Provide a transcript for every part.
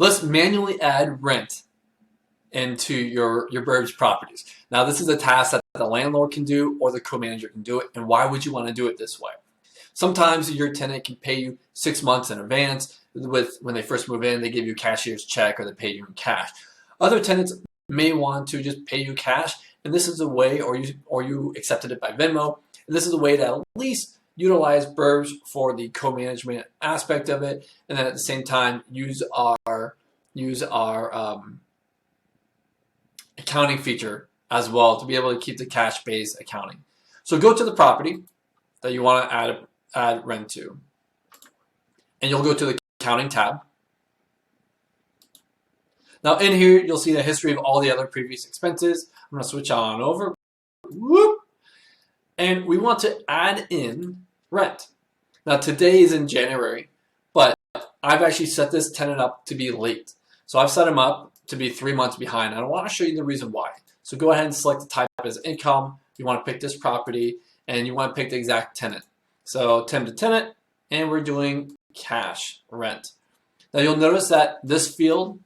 Let's manually add rent into your Burbz properties. Now, this is a task that the landlord can do or the co-manager can do it. And why would you want to do it this way? Sometimes your tenant can pay you 6 months in advance. When they first move in, they give you a cashier's check or they pay you in cash. Other tenants may want to just pay you cash, and this is a way, or you accepted it by Venmo, and this is a way to at least utilize Burbz for the co-management aspect of it, and then at the same time use our accounting feature as well to be able to keep the cash-based accounting. So go to the property that you want to add rent to, and you'll go to the accounting tab. Now in here, you'll see the history of all the other previous expenses. I'm going to switch on over. Whoop. And we want to add in rent. Now today is in January, but I've actually set this tenant up to be late. So I've set him up to be 3 months behind. And I want to show you the reason why. So go ahead and select the type as income. You want to pick this property, and you want to pick the exact tenant. So temp to tenant, and we're doing cash rent. Now you'll notice that this field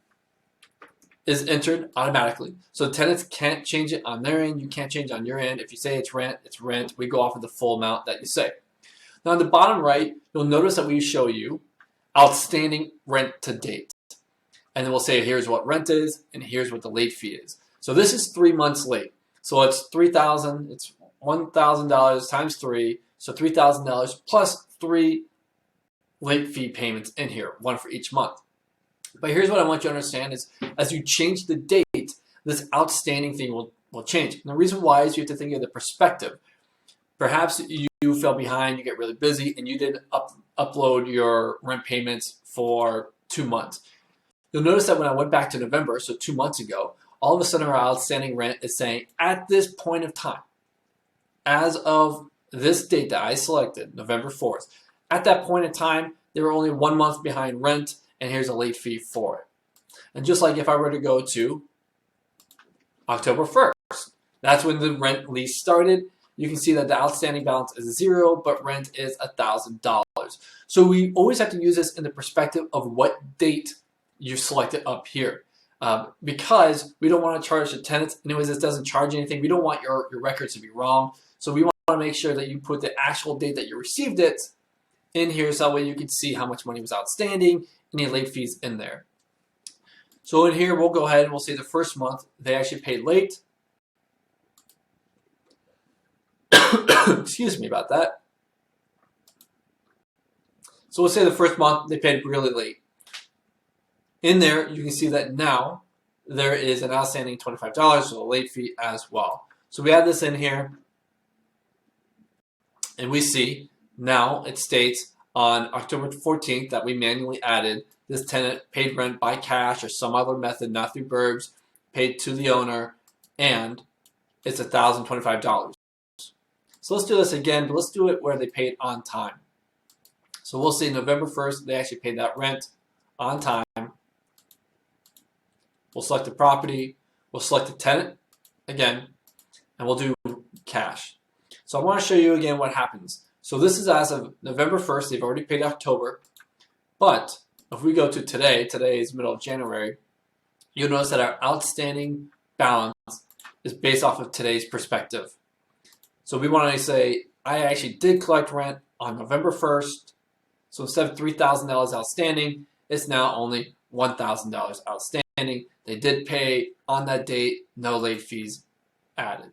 is entered automatically. So the tenants can't change it on their end. You can't change on your end. If you say it's rent, it's rent. We go off of the full amount that you say. Now on the bottom right, you'll notice that we show you outstanding rent to date. And then we'll say here's what rent is and here's what the late fee is. So this is 3 months late. So it's $3,000, it's $1,000 times 3. So $3,000 plus 3 late fee payments in here, one for each month. But here's what I want you to understand is as you change the date, this outstanding thing will change. And the reason why is you have to think of the perspective. Perhaps you fell behind, you get really busy, and you didn't upload your rent payments for 2 months. You'll notice that when I went back to November, so 2 months ago, all of a sudden our outstanding rent is saying at this point of time, as of this date that I selected, November 4th, at that point in time, they were only 1 month behind rent, and here's a late fee for it. And just like if I were to go to October 1st, that's when the rent lease started. You can see that the outstanding balance is 0, but rent is $1,000. So we always have to use this in the perspective of what date you selected up here. Because we don't want to charge the tenants. Anyways, this doesn't charge anything. We don't want your records to be wrong. So we want to make sure that you put the actual date that you received it in here so that way you can see how much money was outstanding, any late fees in there. So in here, we'll go ahead and we'll say the first month they actually paid late. Excuse me about that. So we'll say the first month they paid really late. In there, you can see that now there is an outstanding $25, so a late fee as well. So we add this in here, and we see now it states on October 14th that we manually added this tenant paid rent by cash or some other method, not through Burbz, paid to the owner, and it's $1,025. So let's do this again, but let's do it where they paid on time. So we'll see November 1st, they actually paid that rent on time. We'll select the property, we'll select the tenant again, and we'll do cash. So I want to show you again what happens. So this is as of November 1st, they've already paid October, but if we go to today, today is middle of January, you'll notice that our outstanding balance is based off of today's perspective. So we want to say, I actually did collect rent on November 1st, so instead of $3,000 outstanding, it's now only $1,000 outstanding. They did pay on that date, no late fees added.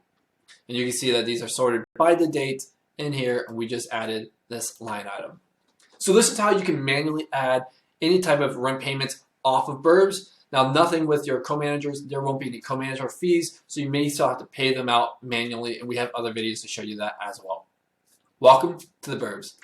And you can see that these are sorted by the date in here, and we just added this line item. So this is how you can manually add any type of rent payments off of Burbz. Now, nothing with your co-managers. There won't be any co-manager fees, so you may still have to pay them out manually, and we have other videos to show you that as well. Welcome to the Burbz.